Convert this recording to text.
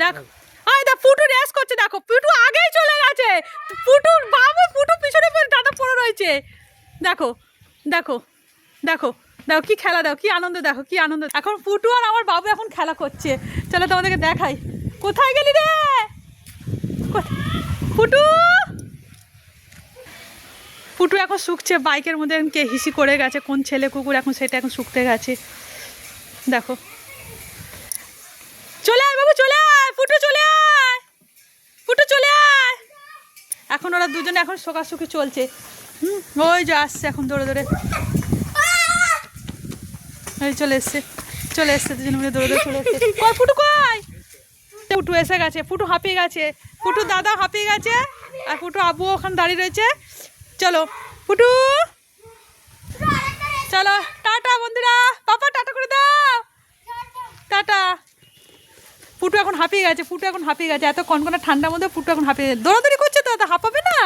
দেখো ফুটু রেস করছে, দেখো ফুটু আগেই চলে গেছে, ফুটুর বাবু ফুটু পিছনে দাদা পড়ে রয়েছে। দেখো দেখো দেখো দেখো কি খেলা, দেখো কি আনন্দ, দেখো কি আনন্দ। এখন ফুটু আর আমার বাবু এখন খেলা করছে। চলো তোমাদেরকে দেখাই। কোথায় গেলি রে ফুটু? ফুটু এখন শুকছে বাইকের মধ্যে, কে হিসি করে গেছে, কোন ছেলে কুকুর এখন সেটা এখন শুকতে গেছে। দেখো চলে আয় বাবু, চলে আয় ফুটু, চলে আয় ফুটু, চলে আয়। এখন ওরা দুজনে এখন শোকাশুকি চলছে। ওই যে আসছে এখন দৌড়ে দৌড়ে, এই চলে এসছে দুজনে মিলে দৌড়ে দৌড়ে চলে এসছে। কই ফুটু কই? ফুটু এসে গেছে, ফুটু হাঁপিয়ে গেছে, ফুটু দাদা হাঁপিয়ে গেছে, আর ফুটু আব্বু ওখানে দাঁড়িয়ে রয়েছে। চলো ফুটু, চলো টাটা বন্ধুরা, পাপা টাটা করে দাও, টাটা। ফুটু এখন হাঁপিয়ে গেছে, এত কনকনে ঠান্ডার মধ্যে ফুটু এখন হাঁপিয়ে গেছে, দৌড়াদৌড়ি করছে তো, হাঁপাবে না।